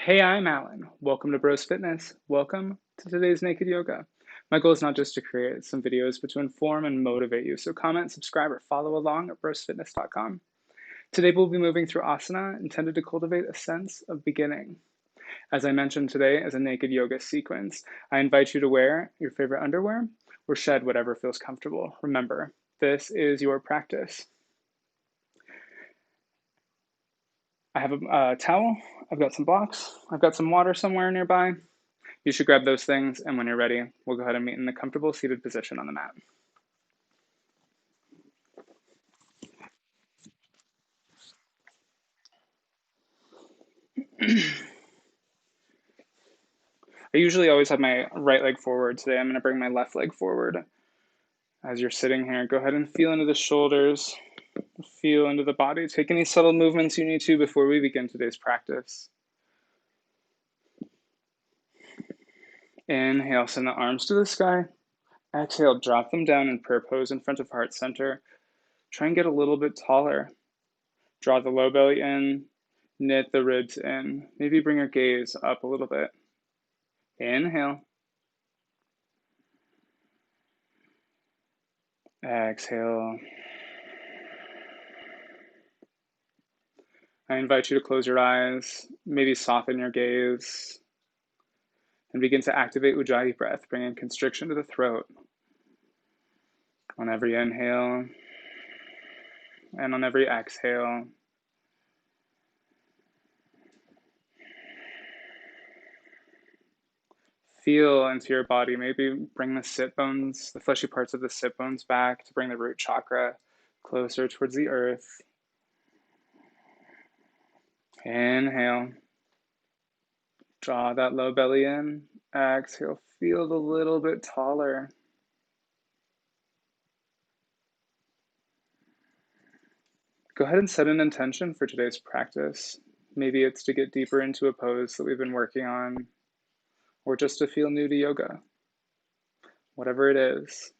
Hey, I'm Alan. Welcome to Broz Fitness. Welcome to today's Naked Yoga. My goal is not just to create some videos, but to inform and motivate you. So comment, subscribe, or follow along at brozfitness.com. Today we'll be moving through asana intended to cultivate a sense of beginning. As I mentioned today, as a Naked Yoga sequence, I invite you to wear your favorite underwear or shed whatever feels comfortable. Remember, this is your practice. I have a towel, I've got some blocks, I've got some water somewhere nearby. You should grab those things, and when you're ready, we'll go ahead and meet in the comfortable seated position on the mat. I usually always have my right leg forward. Today I'm going to bring my left leg forward. As you're sitting here, go ahead and feel into the shoulders, feel into the body. Take any subtle movements you need to before we begin today's practice. Inhale, send the arms to the sky. Exhale, drop them down in prayer pose in front of heart center. Try and get a little bit taller. Draw the low belly in, knit the ribs in. Maybe bring your gaze up a little bit. Inhale. Exhale. I invite you to close your eyes, maybe soften your gaze, and begin to activate Ujjayi breath, bringing constriction to the throat. On every inhale, and on every exhale. Feel into your body. Maybe bring the sit bones, the fleshy parts of the sit bones back to bring the root chakra closer towards the earth. Inhale. Draw that low belly in. Exhale. Feel it a little bit taller. Go ahead and set an intention for today's practice. Maybe it's to get deeper into a pose that we've been working on, or just to feel new to yoga. Whatever it is,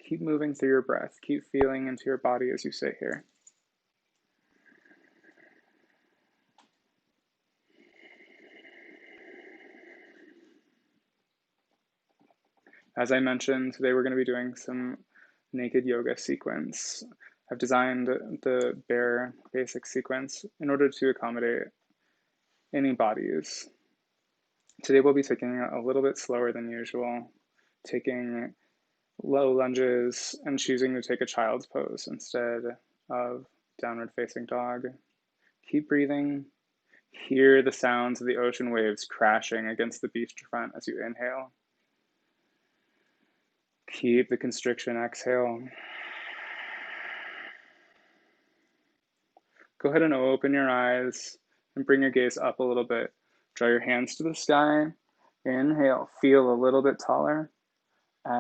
keep moving through your breath. Keep feeling into your body as you sit here. As I mentioned, today we're going to be doing some Naked Yoga Sequence. I've designed the bare basic sequence in order to accommodate any bodies. Today we'll be taking it a little bit slower than usual, taking low lunges and choosing to take a child's pose instead of downward facing dog. Keep breathing. Hear the sounds of the ocean waves crashing against the beachfront as you inhale. Keep the constriction, exhale. Go ahead and open your eyes and bring your gaze up a little bit. Draw your hands to the sky. Inhale, feel a little bit taller.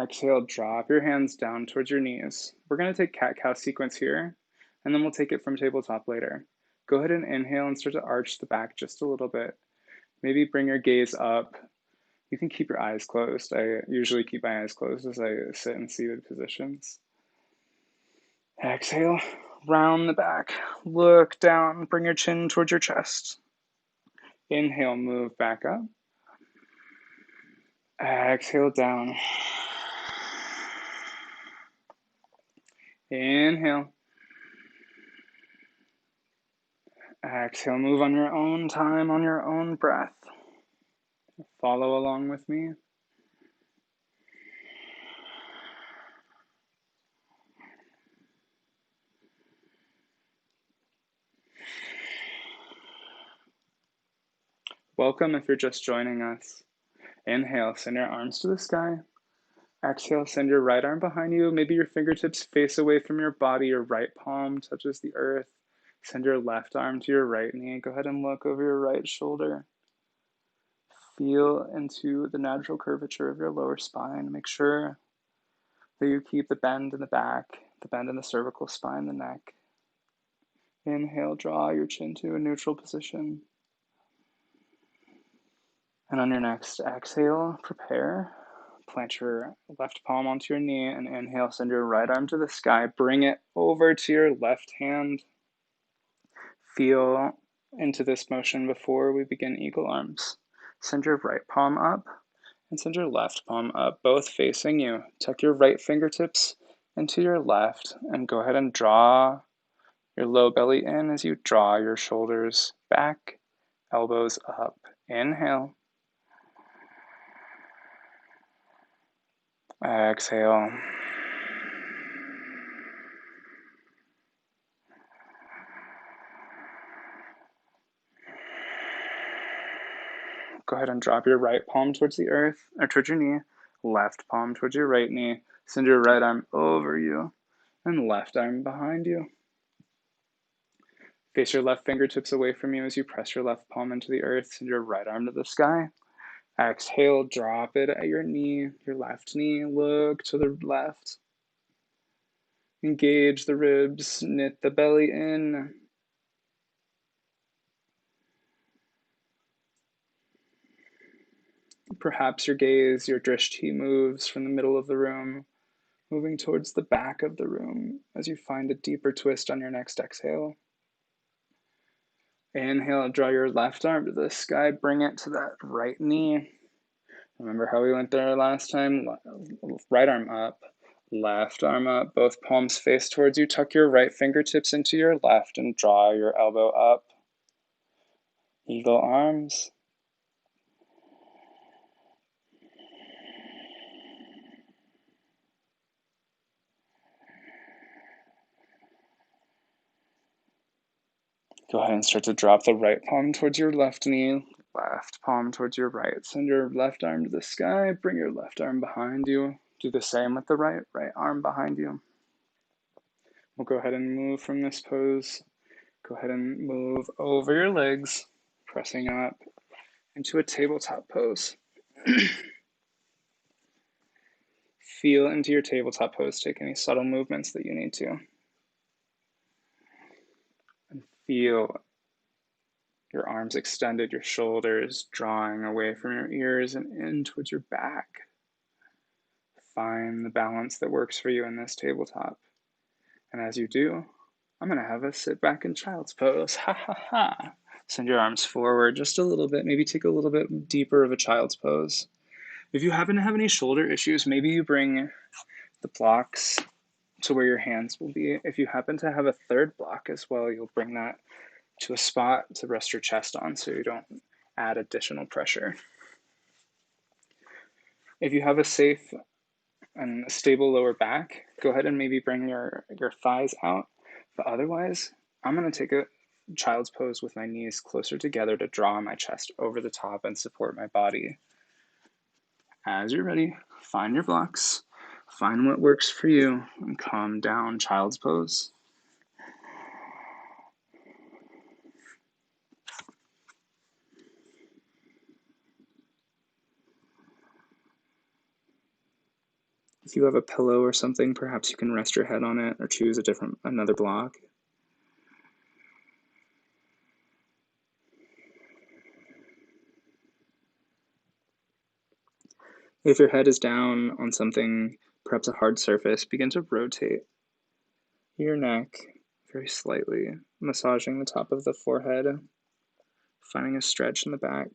Exhale, drop your hands down towards your knees. We're going to take cat-cow sequence here, and then we'll take it from tabletop later. Go ahead and inhale and start to arch the back just a little bit. Maybe bring your gaze up. You can keep your eyes closed. I usually keep my eyes closed as I sit in seated positions. Exhale, round the back. Look down, bring your chin towards your chest. Inhale, move back up. Exhale, down. Inhale. Exhale, move on your own time, on your own breath. Follow along with me. Welcome if you're just joining us. Inhale, send your arms to the sky. Exhale, send your right arm behind you. Maybe your fingertips face away from your body. Your right palm touches the earth. Send your left arm to your right knee. Go ahead and look over your right shoulder. Feel into the natural curvature of your lower spine. Make sure that you keep the bend in the back, the bend in the cervical spine, the neck. Inhale, draw your chin to a neutral position. And on your next exhale, prepare. Plant your left palm onto your knee and inhale, send your right arm to the sky. Bring it over to your left hand. Feel into this motion before we begin eagle arms. Send your right palm up and send your left palm up, both facing you. Tuck your right fingertips into your left and go ahead and draw your low belly in as you draw your shoulders back, elbows up. Inhale. Exhale. Go ahead and drop your right palm towards the earth, or towards your knee, left palm towards your right knee. Send your right arm over you, and left arm behind you. Face your left fingertips away from you as you press your left palm into the earth. Send your right arm to the sky. Exhale, drop it at your knee, your left knee. Look to the left. Engage the ribs, knit the belly in. Perhaps your gaze, your drishti moves from the middle of the room, moving towards the back of the room as you find a deeper twist on your next exhale. Inhale, draw your left arm to the sky, bring it to that right knee. Remember how we went there last time? Right arm up, left arm up, both palms face towards you. Tuck your right fingertips into your left and draw your elbow up. Eagle arms. Go ahead and start to drop the right palm towards your left knee, left palm towards your right. Send your left arm to the sky, bring your left arm behind you. Do the same with the right arm behind you. We'll go ahead and move from this pose. Go ahead and move over your legs, pressing up into a tabletop pose. Feel into your tabletop pose. Take any subtle movements that you need to. And feel your arms extended, your shoulders drawing away from your ears and in towards your back. Find the balance that works for you in this tabletop. And as you do, I'm going to have us sit back in child's pose. Ha ha ha. Send your arms forward just a little bit. Maybe take a little bit deeper of a child's pose. If you happen to have any shoulder issues, maybe you bring the blocks to where your hands will be. If you happen to have a third block as well, you'll bring that to a spot to rest your chest on so you don't add additional pressure. If you have a safe and a stable lower back, go ahead and maybe bring your thighs out. But otherwise, I'm going to take a child's pose with my knees closer together to draw my chest over the top and support my body. As you're ready, find your blocks, find what works for you, and calm down, child's pose. If you have a pillow or something, perhaps you can rest your head on it or choose another block. If your head is down on something, perhaps a hard surface, begin to rotate your neck very slightly, massaging the top of the forehead, finding a stretch in the back,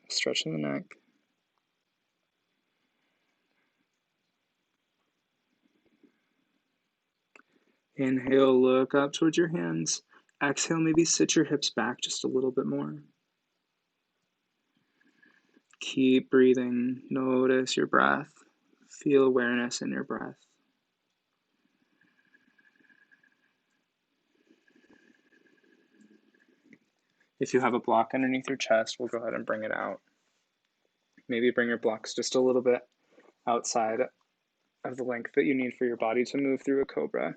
a stretch in the neck. Inhale, look up towards your hands. Exhale, maybe sit your hips back just a little bit more. Keep breathing. Notice your breath. Feel awareness in your breath. If you have a block underneath your chest, we'll go ahead and bring it out. Maybe bring your blocks just a little bit outside of the length that you need for your body to move through a cobra.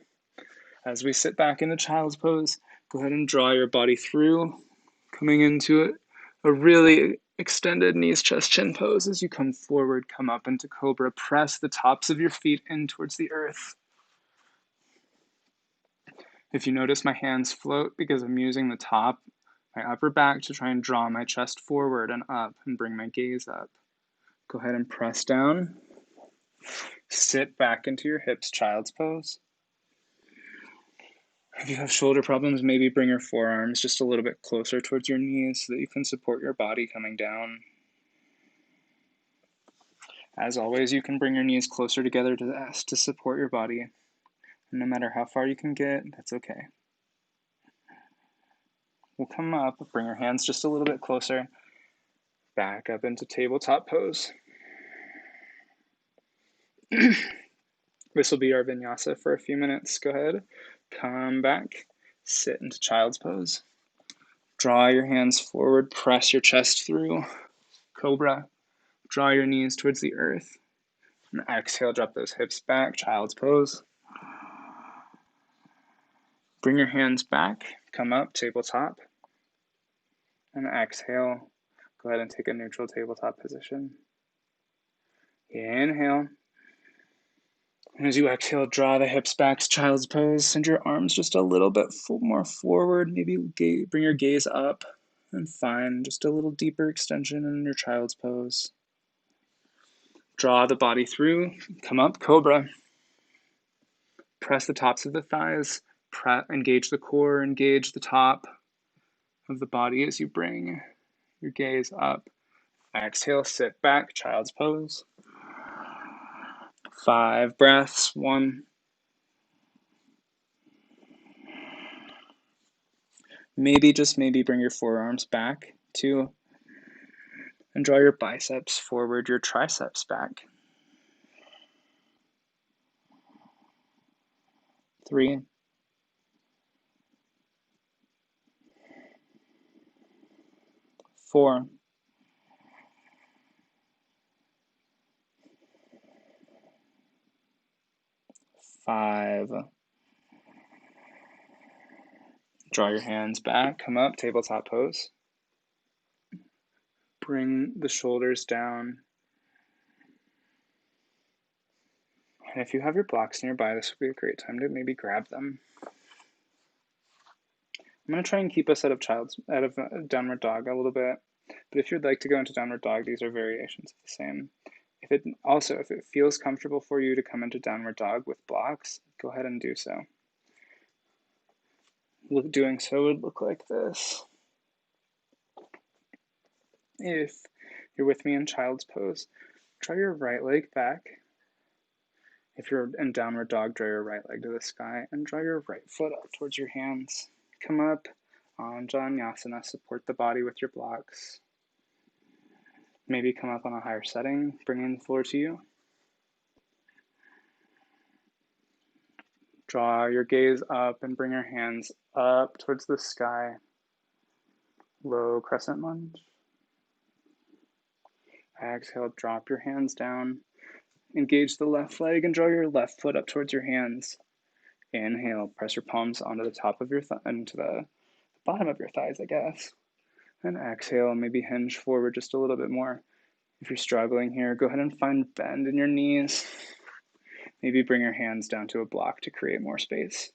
As we sit back in the child's pose, go ahead and draw your body through, coming into a really extended knees, chest, chin pose. As you come forward, come up into cobra. Press the tops of your feet in towards the earth. If you notice my hands float because I'm using the top, my upper back to try and draw my chest forward and up and bring my gaze up. Go ahead and press down. Sit back into your hips, child's pose. If you have shoulder problems, maybe bring your forearms just a little bit closer towards your knees so that you can support your body coming down. As always, you can bring your knees closer together to support your body. And no matter how far you can get, that's okay. We'll come up, bring your hands just a little bit closer, back up into tabletop pose. This will be our vinyasa for a few minutes. Go ahead, come back, sit into child's pose. Draw your hands forward, press your chest through, cobra. Draw your knees towards the earth. And exhale, drop those hips back, child's pose. Bring your hands back, come up, tabletop. And exhale, go ahead and take a neutral tabletop position. Inhale. And as you exhale, draw the hips back to child's pose. Send your arms just a little bit more forward. Maybe bring your gaze up and find just a little deeper extension in your child's pose. Draw the body through, come up, cobra. Press the tops of the thighs, engage the core, engage the top of the body as you bring your gaze up. Exhale, sit back, child's pose. 5 breaths. 1. Maybe, just maybe, bring your forearms back. 2. And draw your biceps forward, your triceps back. 3. 4. 5. Draw your hands back, come up, tabletop pose. Bring the shoulders down. And if you have your blocks nearby, this would be a great time to maybe grab them. I'm going to try and keep us out of downward dog a little bit. But if you'd like to go into downward dog, these are variations of the same. If it feels comfortable for you to come into downward dog with blocks, go ahead and do so. Doing so would look like this. If you're with me in child's pose, draw your right leg back. If you're in downward dog, draw your right leg to the sky and draw your right foot up towards your hands. Come up on Janyasana, support the body with your blocks. Maybe come up on a higher setting, bringing the floor to you. Draw your gaze up and bring your hands up towards the sky. Low crescent lunge. Exhale, drop your hands down. Engage the left leg and draw your left foot up towards your hands. Inhale, press your palms onto the top of your into the bottom of your thighs, I guess. And exhale, maybe hinge forward just a little bit more. If you're struggling here, go ahead and find bend in your knees. Maybe bring your hands down to a block to create more space.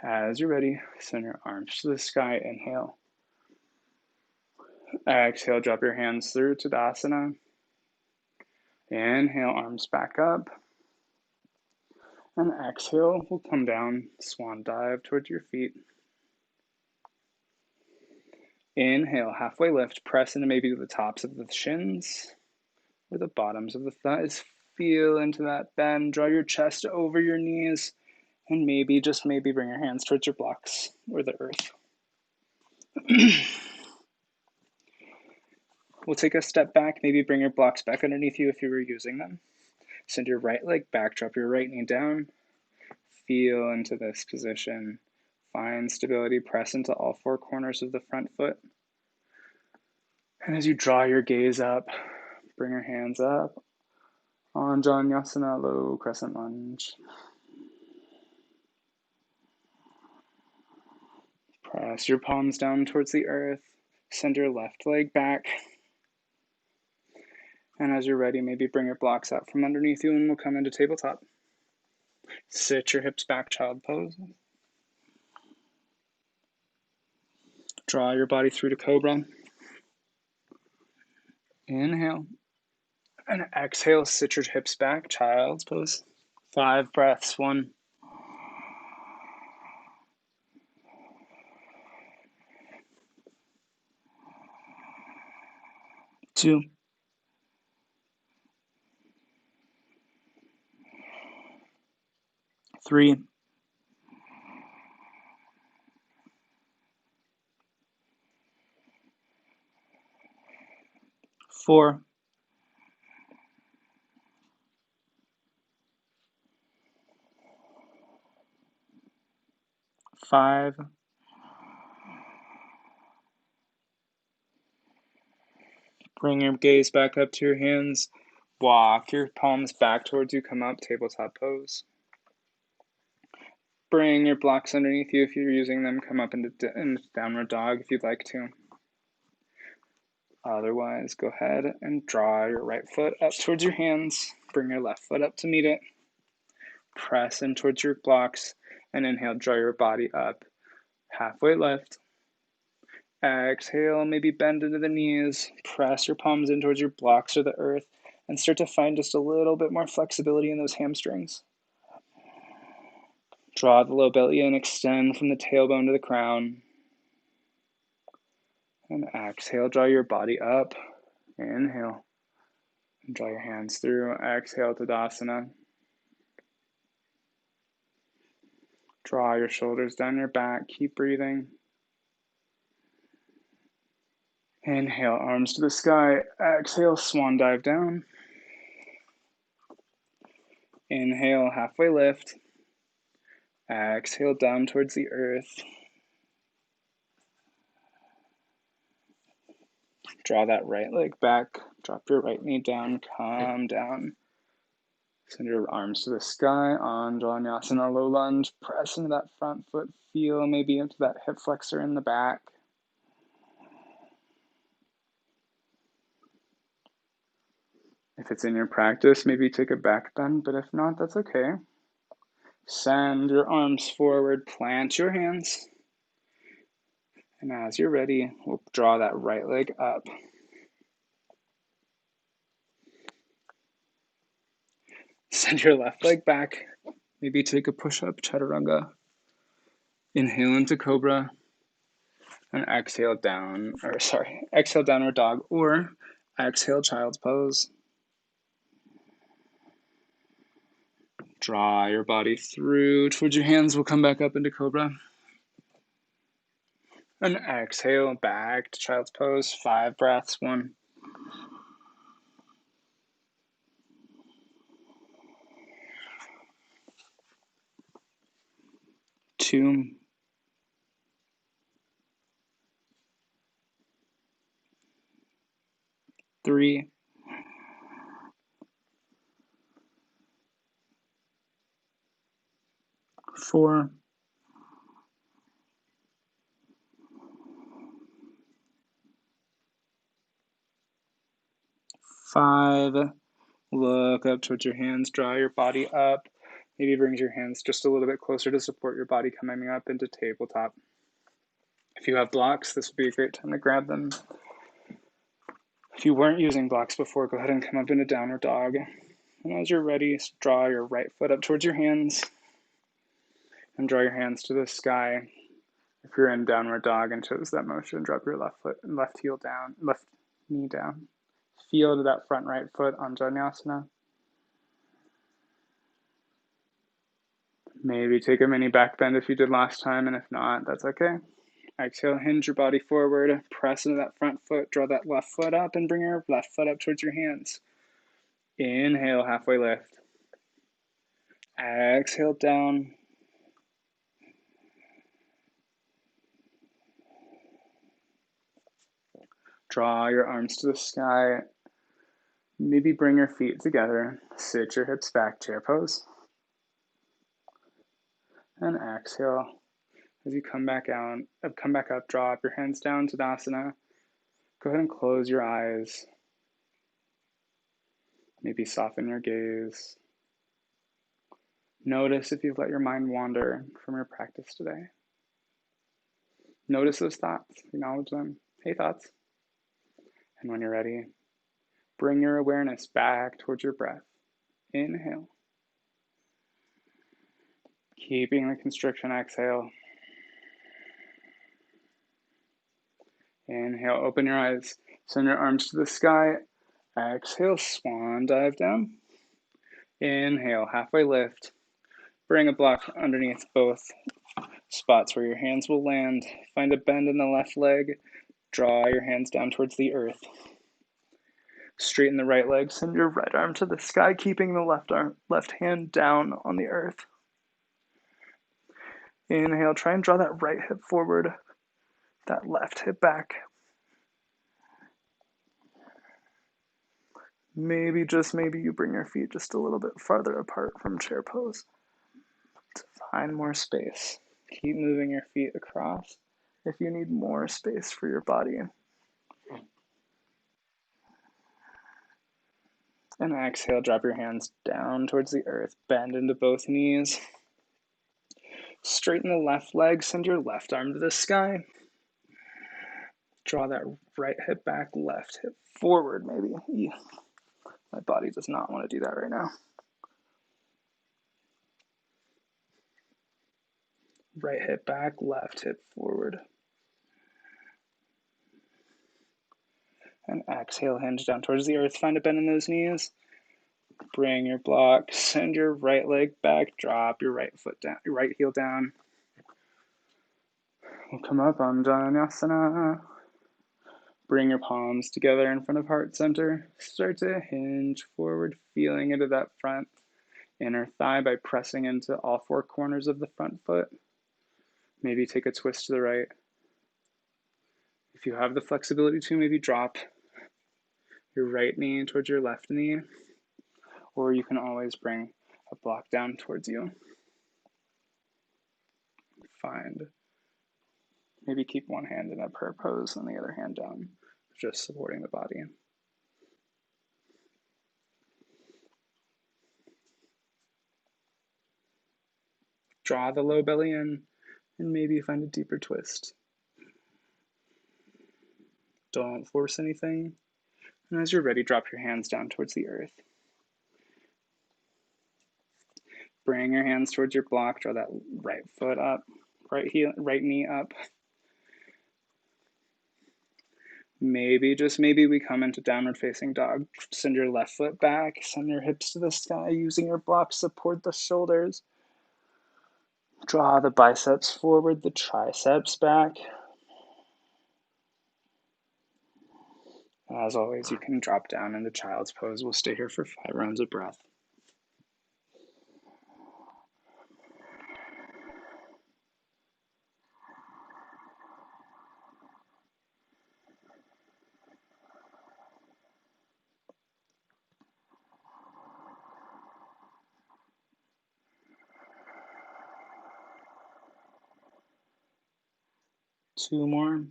As you're ready, send your arms to the sky. Inhale. Exhale, drop your hands through to Tadasana. Inhale, arms back up. And exhale, we'll come down, swan dive towards your feet. Inhale, halfway lift, press into maybe the tops of the shins or the bottoms of the thighs. Feel into that bend, draw your chest over your knees, and maybe, just maybe, bring your hands towards your blocks or the earth. We'll take a step back, maybe bring your blocks back underneath you if you were using them. Send your right leg back, drop your right knee down. Feel into this position. Find stability, press into all 4 corners of the front foot. And as you draw your gaze up, bring your hands up. On Janyasana, low crescent lunge. Press your palms down towards the earth. Send your left leg back. And as you're ready, maybe bring your blocks out from underneath you and we'll come into tabletop. Sit your hips back, child pose. Draw your body through to cobra. Inhale. And exhale, sit your hips back, child's pose. 5 breaths. 1. 2. 3, 4, 5, 'Bring your gaze back up to your hands. Walk your palms back towards you. Come up, tabletop pose. Bring your blocks underneath you if you're using them. Come up into downward dog if you'd like to. Otherwise, go ahead and draw your right foot up towards your hands. Bring your left foot up to meet it. Press in towards your blocks and inhale, draw your body up. Halfway lift. Exhale, maybe bend into the knees. Press your palms in towards your blocks or the earth and start to find just a little bit more flexibility in those hamstrings. Draw the low belly in, extend from the tailbone to the crown. And exhale, draw your body up. Inhale. And draw your hands through. Exhale, Tadasana. Draw your shoulders down your back. Keep breathing. Inhale, arms to the sky. Exhale, swan dive down. Inhale, halfway lift. Exhale, down towards the earth. Draw that right leg back. Drop your right knee down. Come down. Send your arms to the sky. Anjaneyasana, low lunge. Press into that front foot. Feel maybe into that hip flexor in the back. If it's in your practice, maybe take a back bend, but if not, that's okay. Send your arms forward, plant your hands. And as you're ready, we'll draw that right leg up. Send your left leg back. Maybe take a push-up, chaturanga. Inhale into cobra. And exhale down, exhale downward dog, or exhale child's pose. Draw your body through towards your hands. We'll come back up into cobra. And exhale back to child's pose. 5 breaths. 1, 2, 3, 4, 5. Look up towards your hands. Draw your body up. Maybe brings your hands just a little bit closer to support your body coming up into tabletop. If you have blocks, this would be a great time to grab them. If you weren't using blocks before, go ahead and come up into downward dog. And as you're ready, draw your right foot up towards your hands. And draw your hands to the sky. If you're in downward dog and chose that motion, drop your left foot and left heel down, left knee down. Feel to that front right foot, Anjaneyasana. Maybe take a mini back bend if you did last time, and if not, that's okay. Exhale, hinge your body forward, press into that front foot, draw that left foot up, and bring your left foot up towards your hands. Inhale, halfway lift. Exhale, down. Draw your arms to the sky. Maybe bring your feet together. Sit your hips back, chair pose. And exhale. As you come back up, drop your hands down to Tadasana. Go ahead and close your eyes. Maybe soften your gaze. Notice if you've let your mind wander from your practice today. Notice those thoughts, acknowledge them. Hey, thoughts. And when you're ready, bring your awareness back towards your breath. Inhale. Keeping the constriction, exhale. Inhale, open your eyes. Send your arms to the sky. Exhale, swan dive down. Inhale, halfway lift. Bring a block underneath both spots where your hands will land. Find a bend in the left leg. Draw your hands down towards the earth. Straighten the right leg. Send your right arm to the sky, keeping the left hand down on the earth. Inhale, try and draw that right hip forward, that left hip back. Maybe, just maybe, you bring your feet just a little bit farther apart from chair pose to find more space. Keep moving your feet across if you need more space for your body. And exhale, drop your hands down towards the earth. Bend into both knees. Straighten the left leg. Send your left arm to the sky. Draw that right hip back, left hip forward, maybe. My body does not want to do that right now. Right hip back, left hip forward. And exhale, hinge down towards the earth. Find a bend in those knees. Bring your block, send your right leg back, drop your right foot down, your right heel down. We'll come up on asana. Bring your palms together in front of heart center. Start to hinge forward, feeling into that front inner thigh by pressing into all four corners of the front foot. Maybe take a twist to the right. If you have the flexibility to, maybe drop your right knee towards your left knee, or you can always bring a block down towards you. Maybe keep one hand in a prayer pose and the other hand down, just supporting the body. Draw the low belly in, and maybe find a deeper twist. Don't force anything. And as you're ready, drop your hands down towards the earth. Bring your hands towards your block. Draw that right foot up, right knee up. Maybe, just maybe, we come into downward facing dog. Send your left foot back. Send your hips to the sky. Using your block, support the shoulders. Draw the biceps forward, the triceps back. As always, you can drop down into child's pose. We'll stay here for 5 rounds of breath. Two more.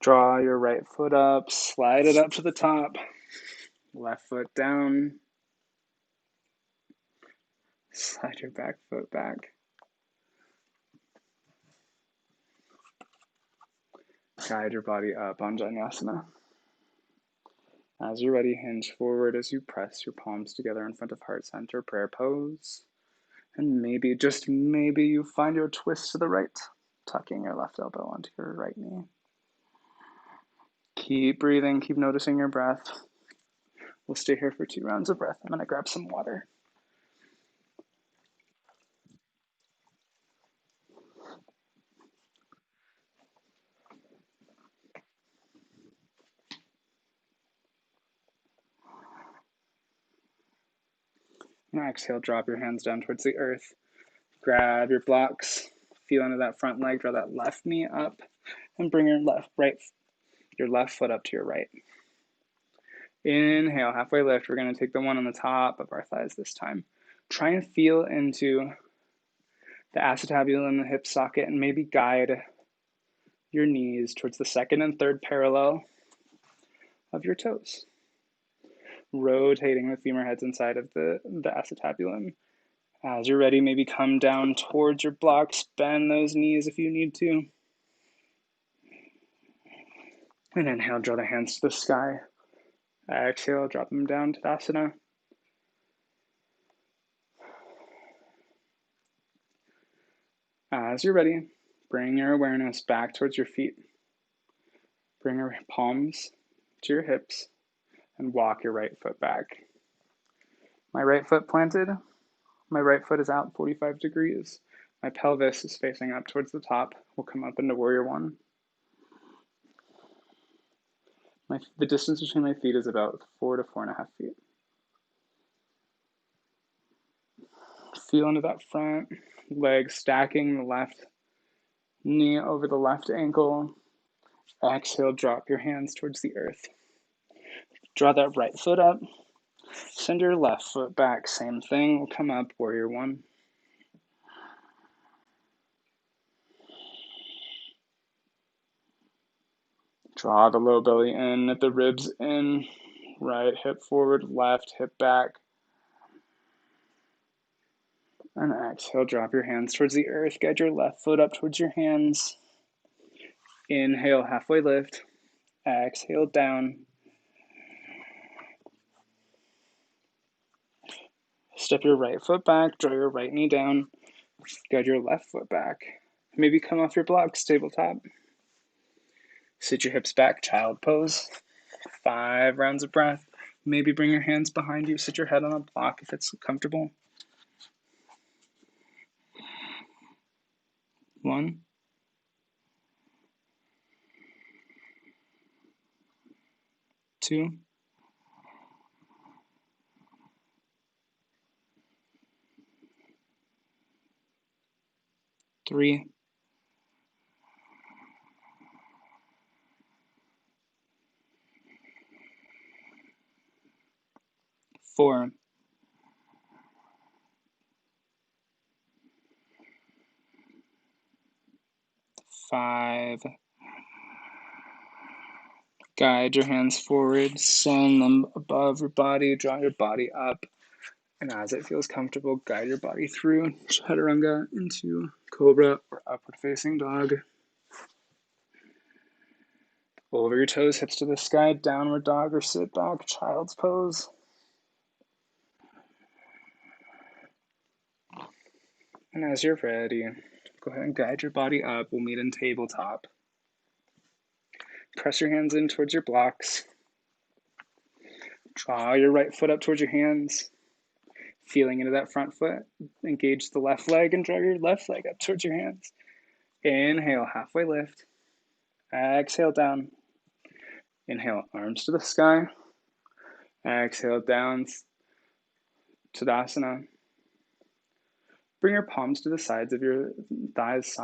Draw your right foot up, slide it up to the top, left foot down, slide your back foot back. Guide your body up on Jnanasana. As you're ready, hinge forward as you press your palms together in front of heart center, prayer pose. And maybe, just maybe, you find your twist to the right, tucking your left elbow onto your right knee. Keep breathing, keep noticing your breath. We'll stay here for 2 rounds of breath. I'm gonna grab some water. Now exhale, drop your hands down towards the earth. Grab your blocks, feel into that front leg, draw that left knee up, and bring your left foot up to your right. Inhale, halfway lift. We're gonna take the one on the top of our thighs this time. Try and feel into the acetabulum, the hip socket, and maybe guide your knees towards the second and third parallel of your toes. Rotating the femur heads inside of the acetabulum. As you're ready, maybe come down towards your blocks, bend those knees if you need to. And inhale, draw the hands to the sky. Exhale, drop them down to Tadasana. As you're ready, Bring your awareness back towards your feet. Bring your palms to your hips and walk your right foot back. My right foot planted. My right foot is out 45 degrees. My pelvis is facing up towards the top. We'll come up into warrior one. The distance between my feet is about 4 to 4.5 feet. Feel into that front leg, stacking the left knee over the left ankle. Exhale, drop your hands towards the earth. Draw that right foot up. Send your left foot back. Same thing. We'll come up, warrior one. Draw the low belly in, the ribs in. Right hip forward, left hip back. And exhale, drop your hands towards the earth. Guide your left foot up towards your hands. Inhale, halfway lift. Exhale, down. Step your right foot back, draw your right knee down. Guide your left foot back. Maybe come off your blocks, tabletop. Sit your hips back, child pose. 5 rounds of breath. Maybe bring your hands behind you. Sit your head on a block if it's comfortable. 1. 2. 3. 4. 5. Guide your hands forward, send them above your body, draw your body up, and as it feels comfortable, guide your body through chaturanga into cobra or upward facing dog. Over your toes, hips to the sky, downward dog or sit back, child's pose. And as you're ready, go ahead and guide your body up. We'll meet in tabletop. Press your hands in towards your blocks. Draw your right foot up towards your hands. Feeling into that front foot. Engage the left leg and draw your left leg up towards your hands. Inhale, halfway lift. Exhale, down. Inhale, arms to the sky. Exhale, down. Tadasana. Bring your palms to the sides of your thighs.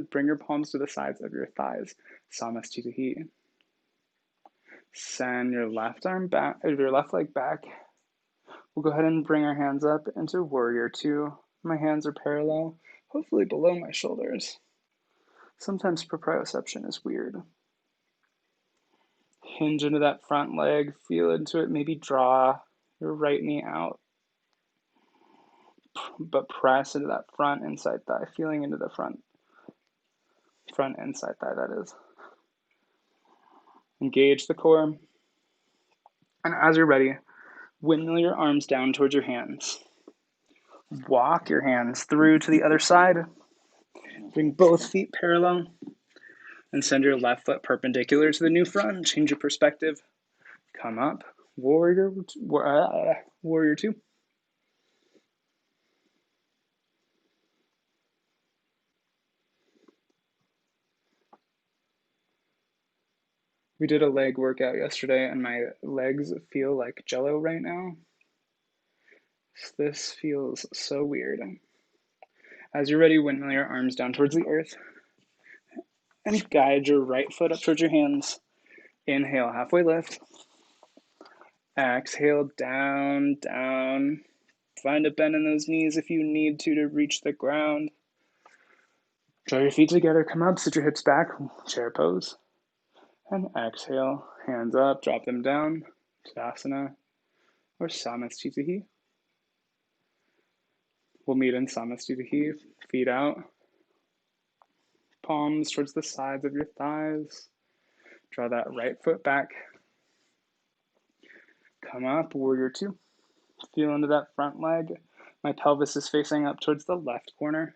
Bring your palms to the sides of your thighs. Samastitihi. Send your left arm back, or your left leg back. We'll go ahead and bring our hands up into warrior two. My hands are parallel, hopefully below my shoulders. Sometimes proprioception is weird. Hinge into that front leg, feel into it, maybe draw your right knee out. But press into that front inside thigh, feeling into the front inside thigh, that is. Engage the core. And as you're ready, windmill your arms down towards your hands. Walk your hands through to the other side. Bring both feet parallel. And send your left foot perpendicular to the new front. Change your perspective. Come up. Warrior two. We did a leg workout yesterday, and my legs feel like jello right now. This feels so weird. As you're ready, windmill your arms down towards the earth. And guide your right foot up towards your hands. Inhale, halfway lift. Exhale, down, down. Find a bend in those knees if you need to reach the ground. Draw your feet together, come up, sit your hips back, chair pose. And exhale, hands up, drop them down, Savasana or Samastitihi. We'll meet in Samastitihi, feet out, palms towards the sides of your thighs. Draw that right foot back. Come up, warrior two. Feel into that front leg. My pelvis is facing up towards the left corner.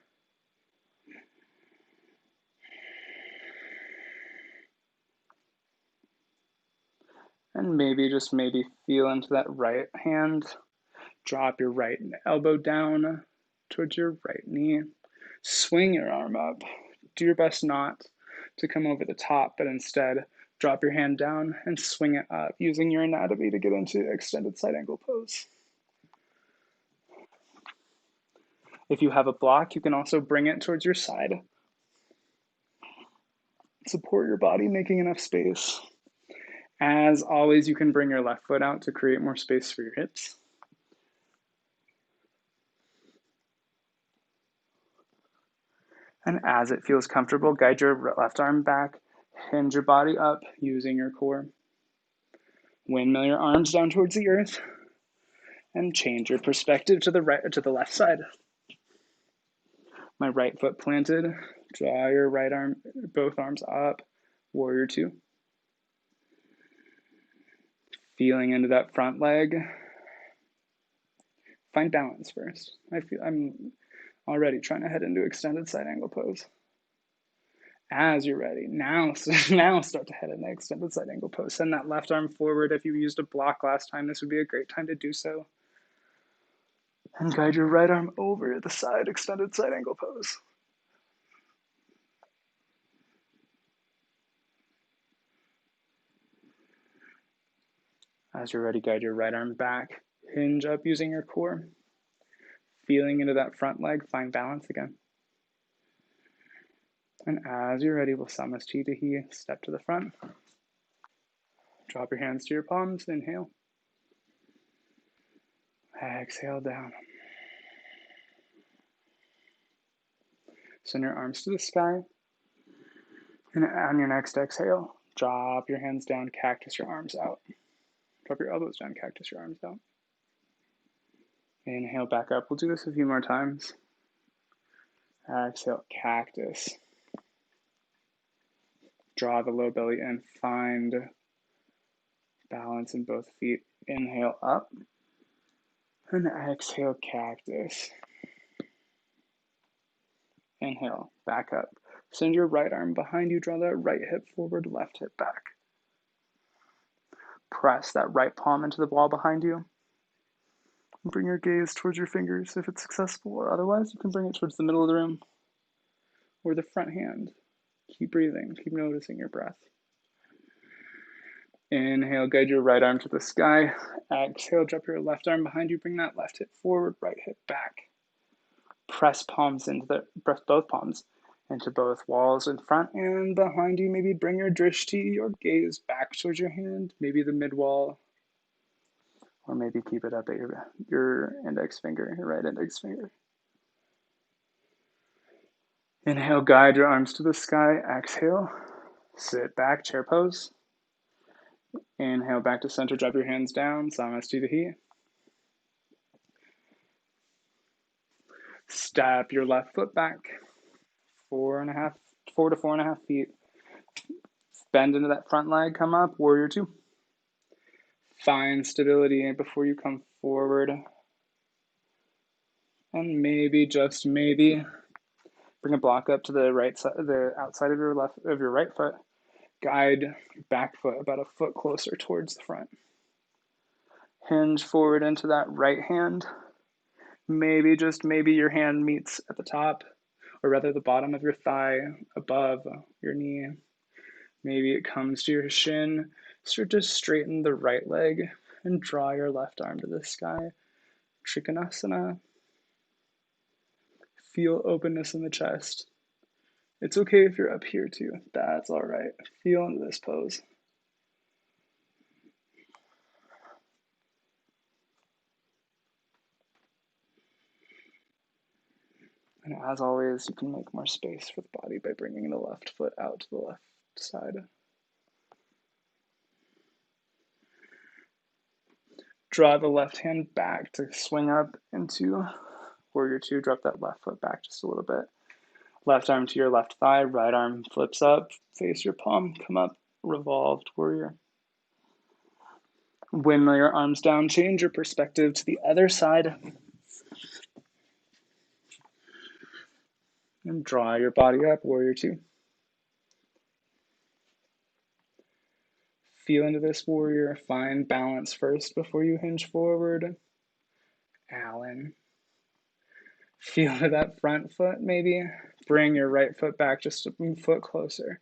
And maybe, just maybe, feel into that right hand. Drop your right elbow down towards your right knee. Swing your arm up. Do your best not to come over the top, but instead drop your hand down and swing it up, using your anatomy to get into extended side angle pose. If you have a block, you can also bring it towards your side. Support your body, making enough space. As always, you can bring your left foot out to create more space for your hips. And as it feels comfortable, guide your left arm back, hinge your body up using your core. Windmill your arms down towards the earth, and change your perspective to the left side. My right foot planted. Draw your right arm, both arms up. Warrior two. Feeling into that front leg. Find balance first. I'm already trying to head into extended side angle pose. As you're ready, now start to head into extended side angle pose. Send that left arm forward. If you used a block last time, this would be a great time to do so. And guide your right arm over the side, extended side angle pose. As you're ready, guide your right arm back, hinge up using your core. Feeling into that front leg, find balance again. And as you're ready, we'll Samasthiti, step to the front. Drop your hands to your palms, inhale. Exhale down. Send your arms to the sky. And on your next exhale, drop your hands down, cactus your arms out. Drop your elbows down, cactus your arms out. Inhale back up. We'll do this a few more times. Exhale, cactus. Draw the low belly in. Find balance in both feet. Inhale up. And exhale, cactus. Inhale, back up. Send your right arm behind you. Draw that right hip forward, left hip back. Press that right palm into the wall behind you. Bring your gaze towards your fingers if it's accessible, or otherwise you can bring it towards the middle of the room or the front hand. Keep breathing, keep noticing your breath. Inhale, guide your right arm to the sky. Exhale, drop your left arm behind you. Bring that left hip forward, right hip back. Press both palms into both walls in front and behind you. Maybe bring your drishti, your gaze back towards your hand, maybe the mid wall, or maybe keep it up at your index finger, your right index finger. Inhale, guide your arms to the sky. Exhale, sit back, chair pose. Inhale, back to center, drop your hands down, Samasthiti. Step your left foot back, 4 to 4.5 feet. Bend into that front leg, come up, warrior two. Find stability before you come forward. And maybe, just maybe, bring a block up to the right side, the outside of your right foot. Guide your back foot about a foot closer towards the front. Hinge forward into that right hand. Maybe, just maybe, your hand meets at the top, or rather the bottom of your thigh above your knee. Maybe it comes to your shin. Start to straighten the right leg and draw your left arm to the sky. Trikonasana. Feel openness in the chest. It's okay if you're up here too. That's all right. Feel into this pose. And as always, you can make more space for the body by bringing the left foot out to the left side. Draw the left hand back to swing up into warrior two. Drop that left foot back just a little bit. Left arm to your left thigh, right arm flips up, face your palm, come up, revolved warrior. Windmill your arms down, change your perspective to the other side. And draw your body up, warrior two. Feel into this warrior. Find balance first before you hinge forward. Allen. Feel into that front foot, maybe. Bring your right foot back just a foot closer.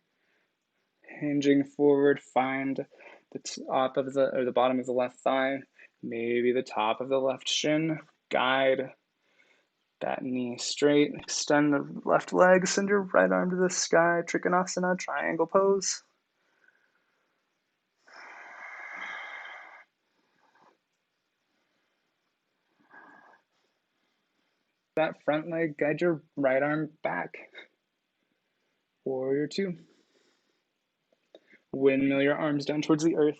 Hinging forward, find the top of the bottom of the left thigh, maybe the top of the left shin. Guide that knee straight. Extend the left leg. Send your right arm to the sky. Trikonasana, triangle pose. That front leg, guide your right arm back. Warrior two. Windmill your arms down towards the earth.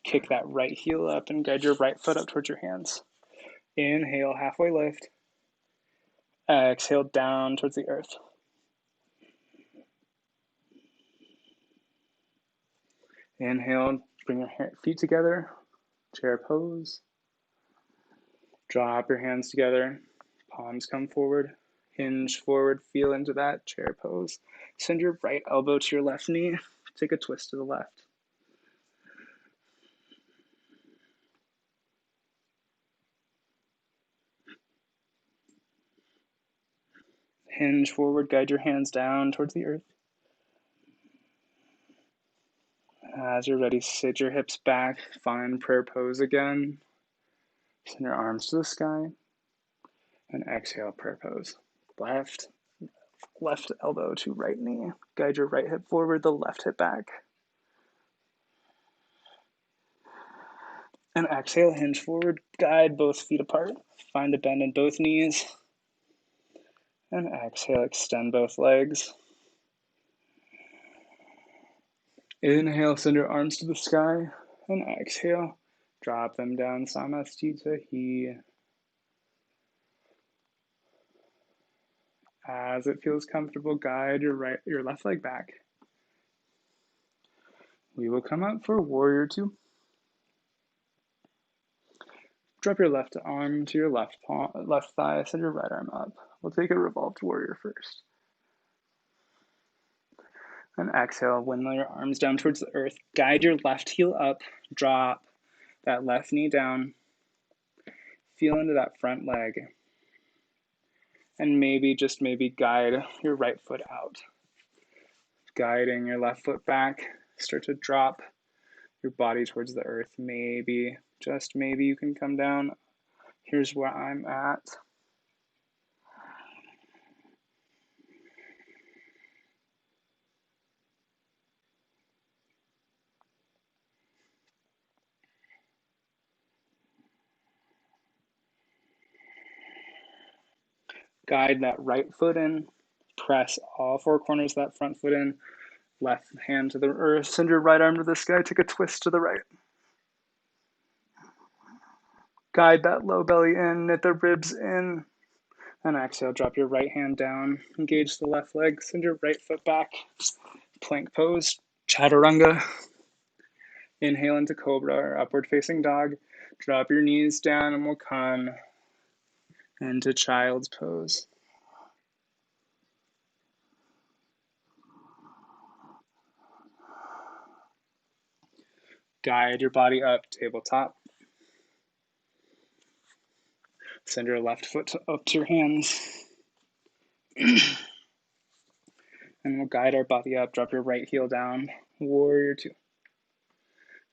Kick that right heel up and guide your right foot up towards your hands. Inhale, halfway lift. Exhale, down towards the earth. Inhale, bring your feet together. Chair pose. Drop your hands together. Palms come forward. Hinge forward. Feel into that chair pose. Send your right elbow to your left knee. Take a twist to the left. Hinge forward. Guide your hands down towards the earth. As you're ready, sit your hips back. Find prayer pose again. Send your arms to the sky. And exhale, prayer pose. Left elbow to right knee. Guide your right hip forward, the left hip back. And exhale, hinge forward. Guide both feet apart. Find a bend in both knees. And exhale, extend both legs. Inhale, send your arms to the sky. And exhale, drop them down, Samastita. As it feels comfortable, guide your left leg back. We will come up for warrior two. Drop your left arm to your left thigh, send your right arm up. We'll take a revolved warrior first. And exhale, windmill your arms down towards the earth. Guide your left heel up, drop that left knee down. Feel into that front leg. And maybe, just maybe, guide your right foot out. Guiding your left foot back. Start to drop your body towards the earth. Maybe, just maybe you can come down. Here's where I'm at. Guide that right foot in. Press all four corners of that front foot in. Left hand to the earth. Send your right arm to the sky. Take a twist to the right. Guide that low belly in. Knit the ribs in. And exhale, drop your right hand down. Engage the left leg. Send your right foot back. Plank pose. Chaturanga. Inhale into cobra or upward facing dog. Drop your knees down and we'll come into child's pose. Guide your body up, tabletop. Send your left foot up to your hands. And we'll guide our body up. Drop your right heel down. Warrior two.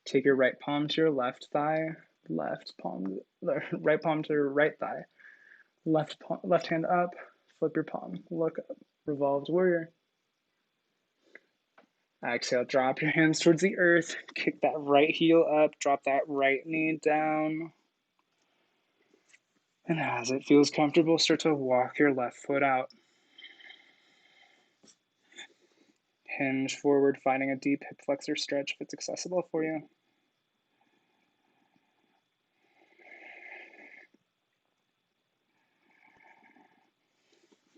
Take your right palm to your left thigh. Right palm to your right thigh. Left hand up. Flip your palm. Look up. Revolved warrior. Exhale, drop your hands towards the earth. Kick that right heel up. Drop that right knee down. And as it feels comfortable, start to walk your left foot out. Hinge forward, finding a deep hip flexor stretch if it's accessible for you.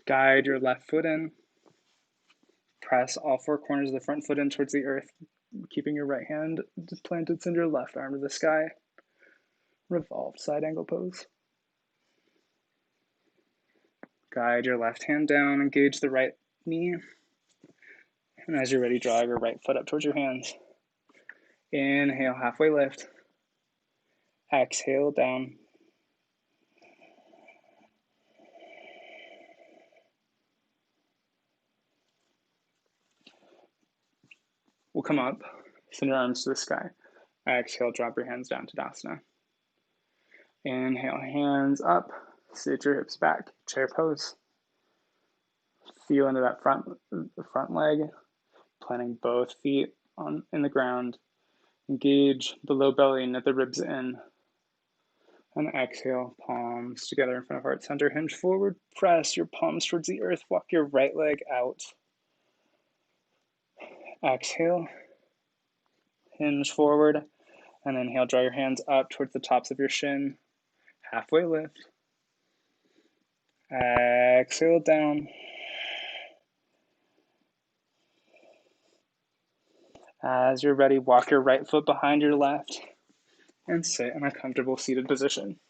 Guide your left foot in. Press all four corners of the front foot in towards the earth, keeping your right hand planted. Send your left arm to the sky. Revolved side angle pose. Guide your left hand down, engage the right knee. And as you're ready, draw your right foot up towards your hands. Inhale, halfway lift. Exhale, down. We'll come up, send your arms to the sky. Exhale, drop your hands down to Tadasana. Inhale, hands up, sit your hips back, chair pose. Feel into that front leg, planting both feet in the ground. Engage the low belly, knit the ribs in. And exhale, palms together in front of heart center. Hinge forward, press your palms towards the earth. Walk your right leg out. Exhale, hinge forward, and inhale, draw your hands up towards the tops of your shin. Halfway lift. Exhale, down. As you're ready, walk your right foot behind your left and sit in a comfortable seated position.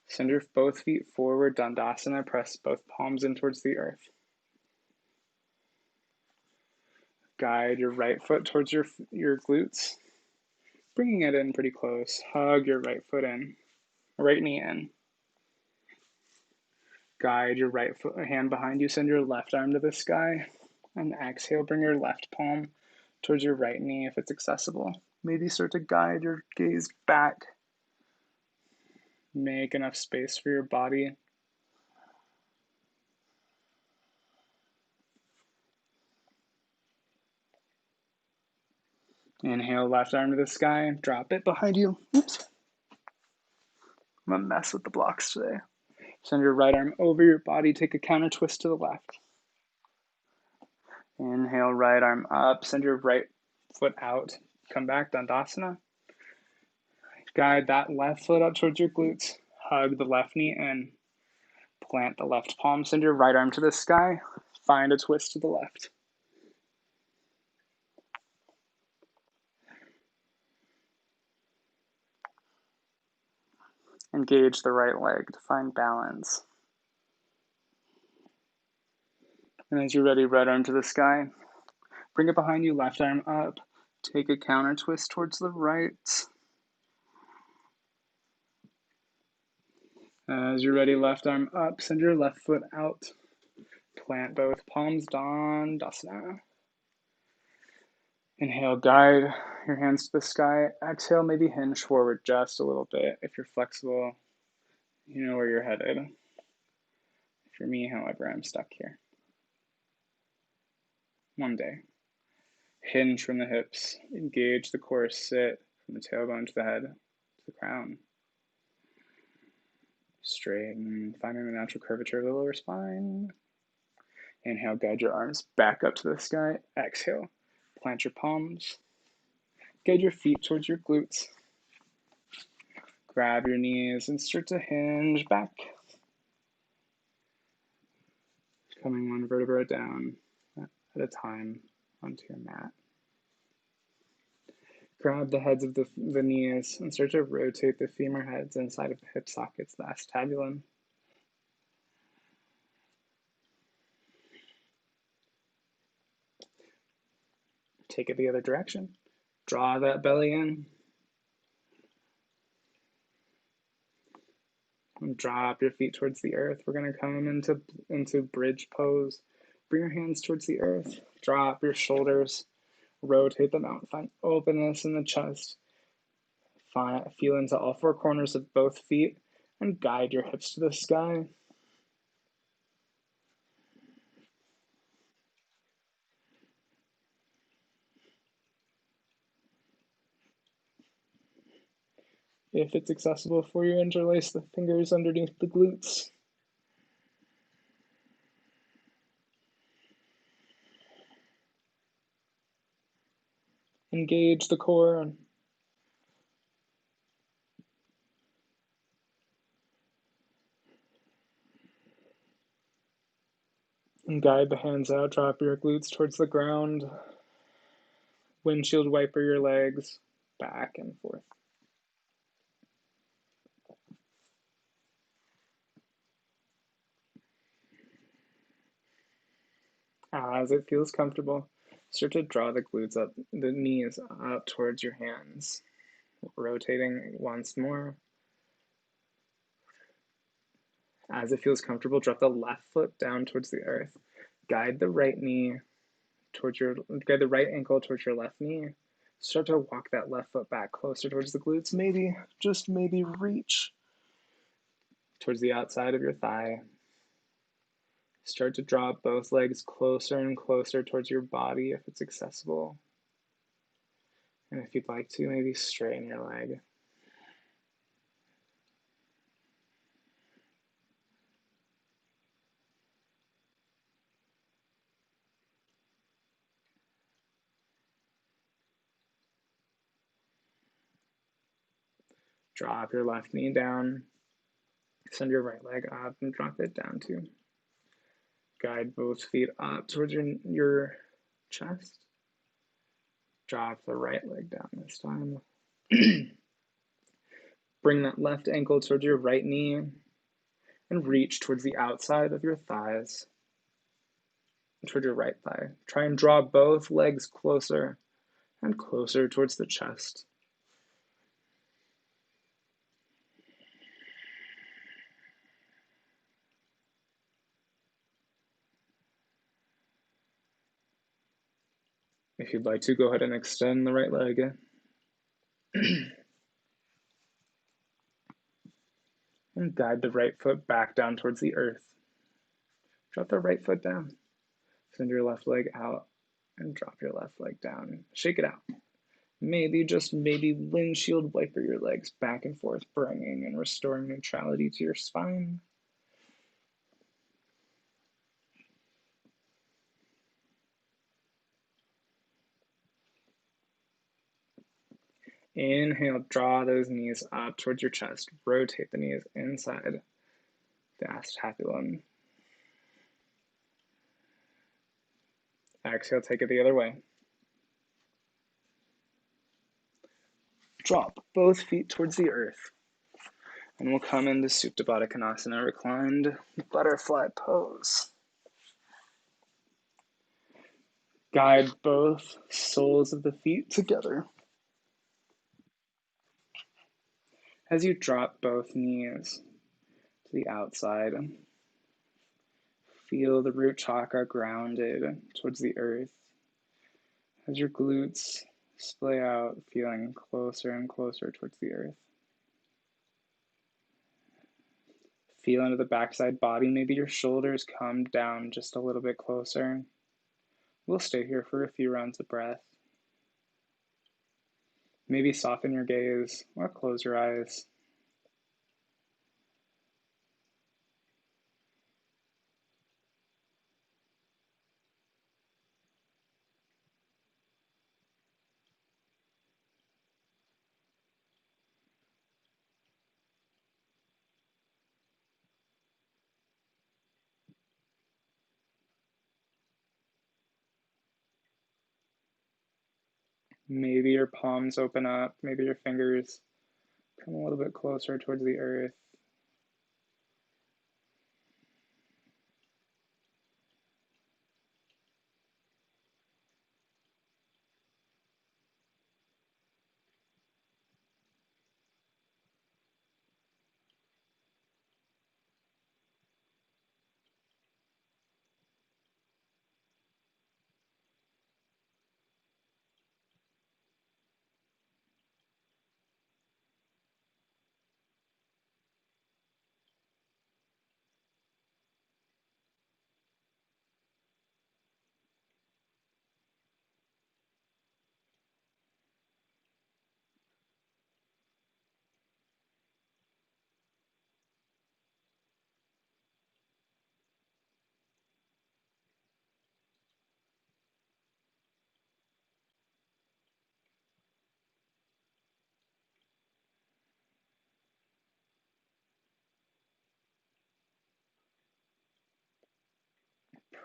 Send your both feet forward, Dandasana. Press both palms in towards the earth. Guide your right foot towards your glutes, bringing it in pretty close. Hug your right foot in, right knee in. Guide your right hand behind you. Send your left arm to the sky. And exhale, bring your left palm towards your right knee if it's accessible. Maybe start to guide your gaze back. Make enough space for your body. Inhale, left arm to the sky. Drop it behind you. Oops. I'm gonna mess with the blocks today. Send your right arm over your body. Take a counter twist to the left. Inhale, right arm up. Send your right foot out. Come back, Dandasana. Guide that left foot up towards your glutes. Hug the left knee in. Plant the left palm. Send your right arm to the sky. Find a twist to the left. Engage the right leg to find balance. And as you're ready, right arm to the sky. Bring it behind you, left arm up. Take a counter twist towards the right. As you're ready, left arm up. Send your left foot out. Plant both palms, Dandasana. Inhale, guide your hands to the sky. Exhale, maybe hinge forward just a little bit. If you're flexible, you know where you're headed. For me, however, I'm stuck here. One day. Hinge from the hips. Engage the core. Sit from the tailbone to the head, to the crown. Straighten, finding the natural curvature of the lower spine. Inhale, guide your arms back up to the sky. Exhale, plant your palms. Guide your feet towards your glutes. Grab your knees and start to hinge back. Coming one vertebra down at a time onto your mat. Grab the heads of the knees and start to rotate the femur heads inside of the hip sockets, the acetabulum. Take it the other direction. Draw that belly in. And drop your feet towards the earth. We're going to come into bridge pose. Bring your hands towards the earth. Drop your shoulders. Rotate them out. Find openness in the chest. Feel into all four corners of both feet and guide your hips to the sky. If it's accessible for you, interlace the fingers underneath the glutes. Engage the core. And guide the hands out. Drop your glutes towards the ground. Windshield wiper your legs back and forth. As it feels comfortable, start to draw the glutes up, the knees up towards your hands, rotating once more. As it feels comfortable, drop the left foot down towards the earth. Guide the right ankle towards your left knee. Start to walk that left foot back closer towards the glutes. Maybe, just maybe, reach towards the outside of your thigh. Start to draw both legs closer and closer towards your body if it's accessible. And if you'd like to, maybe straighten your leg. Drop your left knee down. Send your right leg up and drop it down too. Guide both feet up towards your chest. Drop the right leg down this time. Bring that left ankle towards your right knee and reach towards the outside of your thighs, towards your right thigh. Try and draw both legs closer and closer towards the chest. If you'd like to, go ahead and extend the right leg. And guide the right foot back down towards the earth. Drop the right foot down. Send your left leg out and drop your left leg down. Shake it out. Maybe, just maybe, windshield wiper your legs back and forth, bringing and restoring neutrality to your spine. Inhale, draw those knees up towards your chest. Rotate the knees inside the acetabulum. Exhale, take it the other way. Drop both feet towards the earth. And we'll come into Supta Baddha Konasana, reclined butterfly pose. Guide both soles of the feet together. As you drop both knees to the outside, feel the root chakra grounded towards the earth. As your glutes splay out, feeling closer and closer towards the earth. Feel into the backside body. Maybe your shoulders come down just a little bit closer. We'll stay here for a few rounds of breath. Maybe soften your gaze or close your eyes. Maybe your palms open up. Maybe your fingers come a little bit closer towards the earth.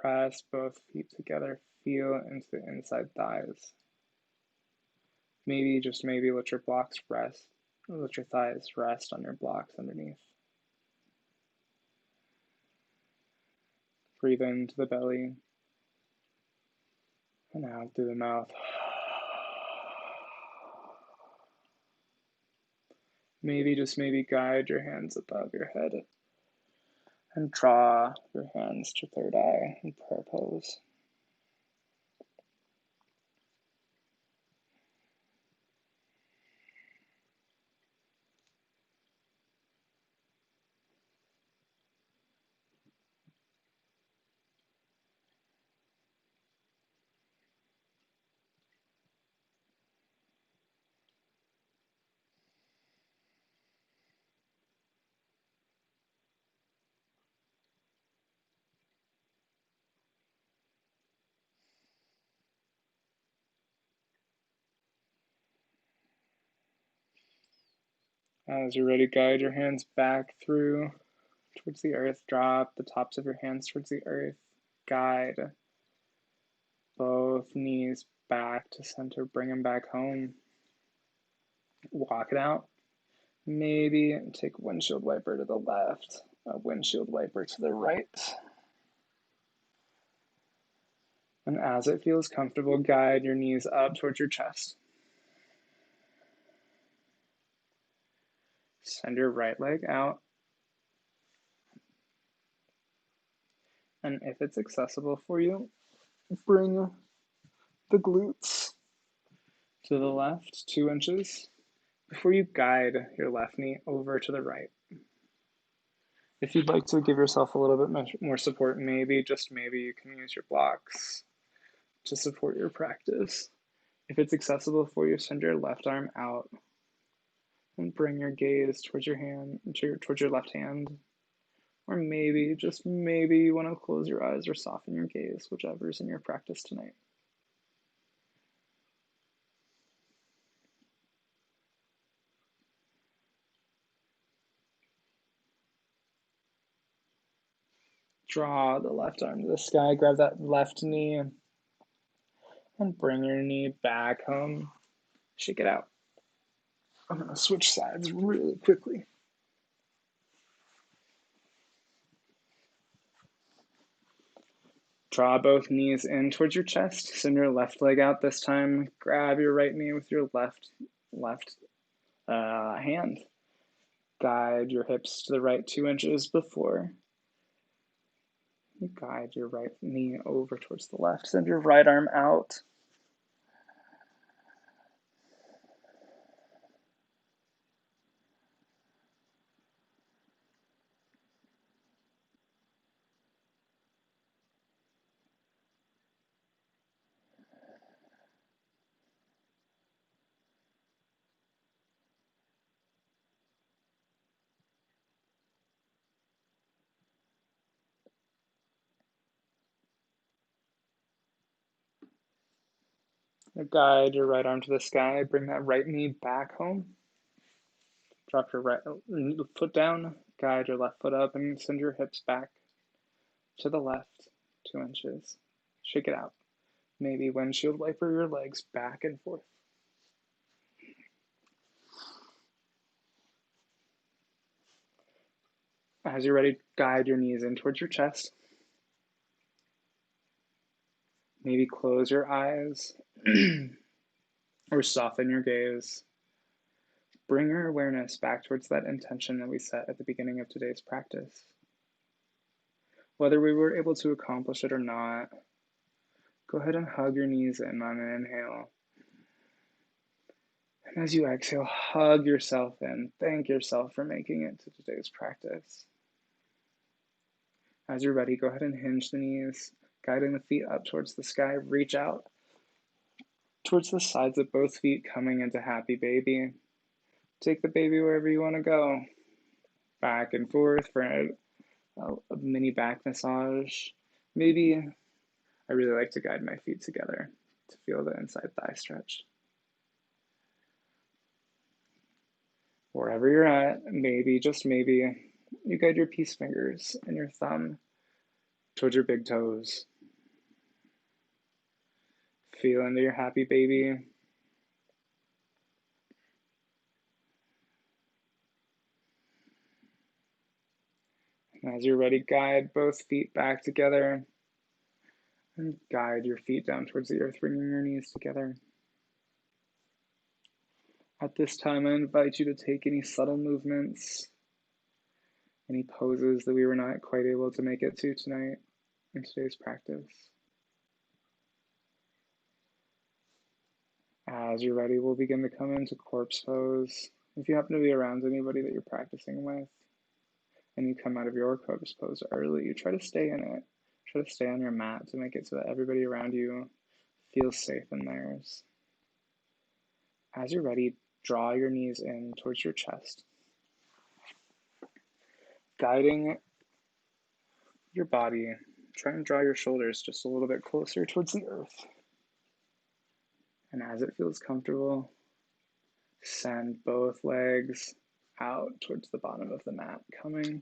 Press both feet together. Feel into the inside thighs. Maybe, just maybe, let your blocks rest. Let your thighs rest on your blocks underneath. Breathe into the belly. And out through the mouth. Maybe, just maybe, guide your hands above your head and draw your hands to third eye in prayer pose. As you're ready, guide your hands back through towards the earth. Drop the tops of your hands towards the earth. Guide both knees back to center. Bring them back home. Walk it out. Maybe take windshield wiper to the left, a windshield wiper to the right. And as it feels comfortable, guide your knees up towards your chest. Send your right leg out. And if it's accessible for you, bring the glutes to the left 2 inches before you guide your left knee over to the right. If you'd like to give yourself a little bit more support, maybe, just maybe, you can use your blocks to support your practice. If it's accessible for you, send your left arm out and bring your gaze towards your hand, towards your left hand. Or maybe, just maybe, you want to close your eyes or soften your gaze, whichever's in your practice tonight. Draw the left arm to the sky, grab that left knee, and bring your knee back home. Shake it out. I'm going to switch sides really quickly. Draw both knees in towards your chest. Send your left leg out this time. Grab your right knee with your left hand. Guide your hips to the right 2 inches before you guide your right knee over towards the left. Send your right arm out. Guide your right arm to the sky. Bring that right knee back home. Drop your right foot down. Guide your left foot up and send your hips back to the left 2 inches. Shake it out. Maybe windshield wiper your legs back and forth. As you're ready, guide your knees in towards your chest. Maybe close your eyes or soften your gaze. Bring your awareness back towards that intention that we set at the beginning of today's practice. Whether we were able to accomplish it or not, go ahead and hug your knees in on an inhale. And as you exhale, hug yourself in. Thank yourself for making it to today's practice. As you're ready, go ahead and hinge the knees, guiding the feet up towards the sky. Reach out towards the sides of both feet, coming into happy baby. Take the baby wherever you want to go. Back and forth for a mini back massage. Maybe I really like to guide my feet together to feel the inside thigh stretch. Wherever you're at, maybe, just maybe, you guide your peace fingers and your thumb towards your big toes. Feel into your happy baby. And as you're ready, guide both feet back together. And guide your feet down towards the earth, bringing your knees together. At this time, I invite you to take any subtle movements, any poses that we were not quite able to make it to tonight in today's practice. As you're ready, we'll begin to come into corpse pose. If you happen to be around anybody that you're practicing with, and you come out of your corpse pose early, you try to stay in it. Try to stay on your mat to make it so that everybody around you feels safe in theirs. As you're ready, draw your knees in towards your chest, guiding your body. Try and draw your shoulders just a little bit closer towards the earth. And as it feels comfortable, send both legs out towards the bottom of the mat, coming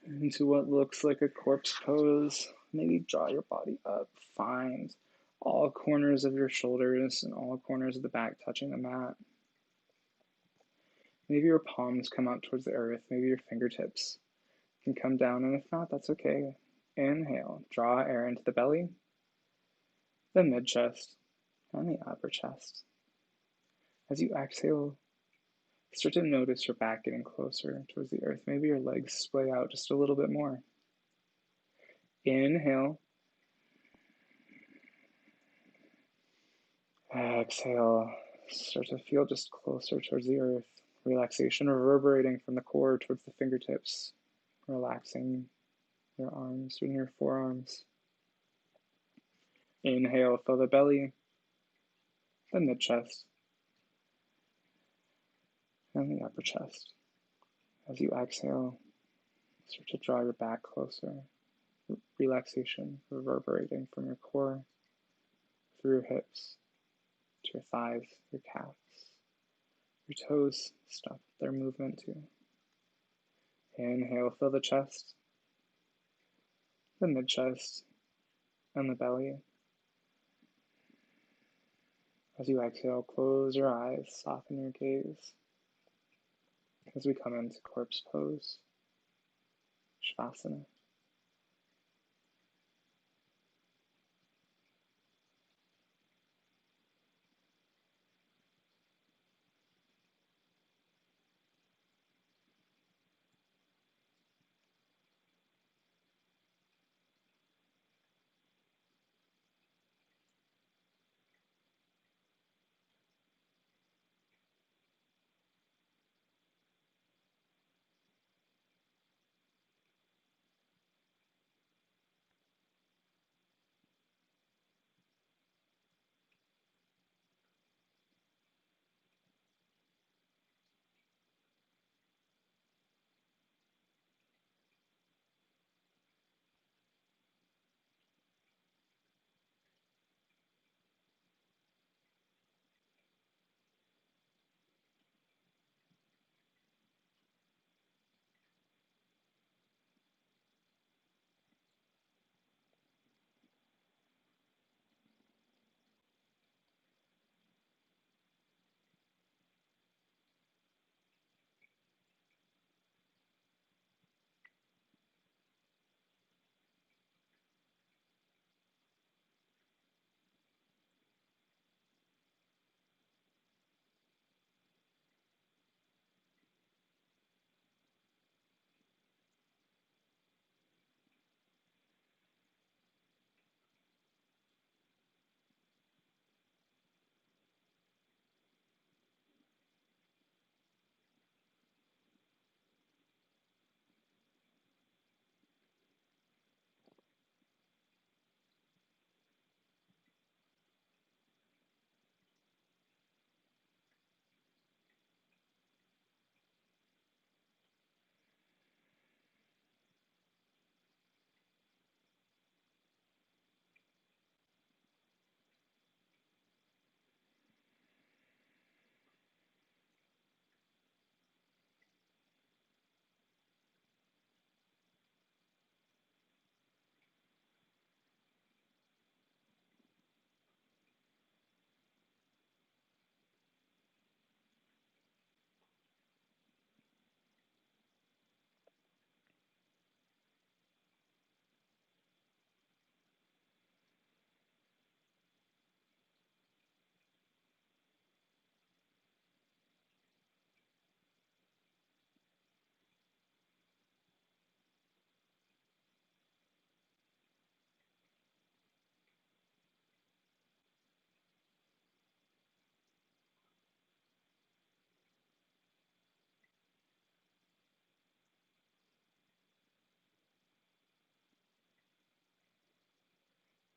into what looks like a corpse pose. Maybe draw your body up. Find all corners of your shoulders and all corners of the back touching the mat. Maybe your palms come out towards the earth. Maybe your fingertips can come down, and if not, that's okay. Inhale, draw air into the belly, the mid-chest, and the upper chest. As you exhale, start to notice your back getting closer towards the earth. Maybe your legs splay out just a little bit more. Inhale. Exhale. Start to feel just closer towards the earth. Relaxation reverberating from the core towards the fingertips. Relaxing your arms and your forearms. Inhale, fill the belly, the mid-chest, and the upper chest. As you exhale, start to draw your back closer. Relaxation reverberating from your core, through your hips, to your thighs, your calves. Your toes stop their movement too. Inhale, fill the chest, the mid-chest, and the belly. As you exhale, close your eyes, soften your gaze. As we come into corpse pose, Savasana.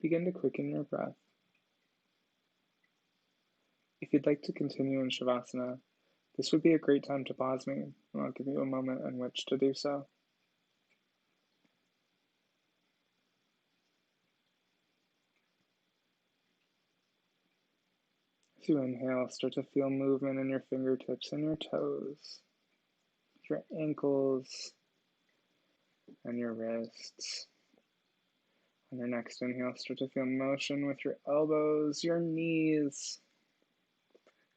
begin to quicken your breath. If you'd like to continue in Savasana, this would be a great time to pause me, and I'll give you a moment in which to do so. As you inhale, start to feel movement in your fingertips and your toes, your ankles, and your wrists. On your next inhale, start to feel motion with your elbows, your knees,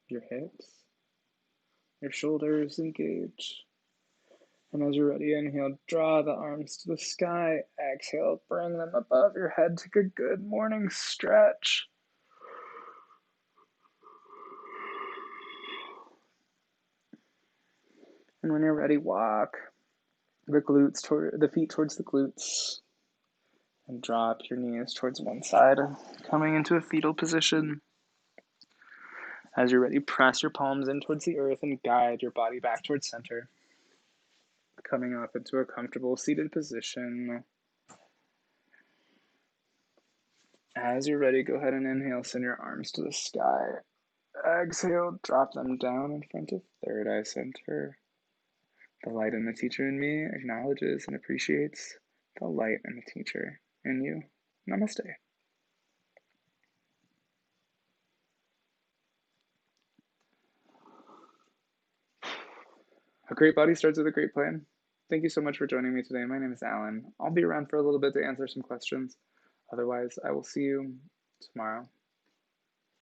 your hips, your shoulders engage. And as you're ready, inhale, draw the arms to the sky. Exhale, bring them above your head. Take a good morning stretch. And when you're ready, walk the feet towards the glutes. And drop your knees towards one side, coming into a fetal position. As you're ready, press your palms in towards the earth and guide your body back towards center. Coming up into a comfortable seated position. As you're ready, go ahead and inhale, send your arms to the sky. Exhale, drop them down in front of third eye center. The light in the teacher in me acknowledges and appreciates the light in the teacher in you. Namaste. A great body starts with a great plan. Thank you so much for joining me today. My name is Alan. I'll be around for a little bit to answer some questions. Otherwise, I will see you tomorrow.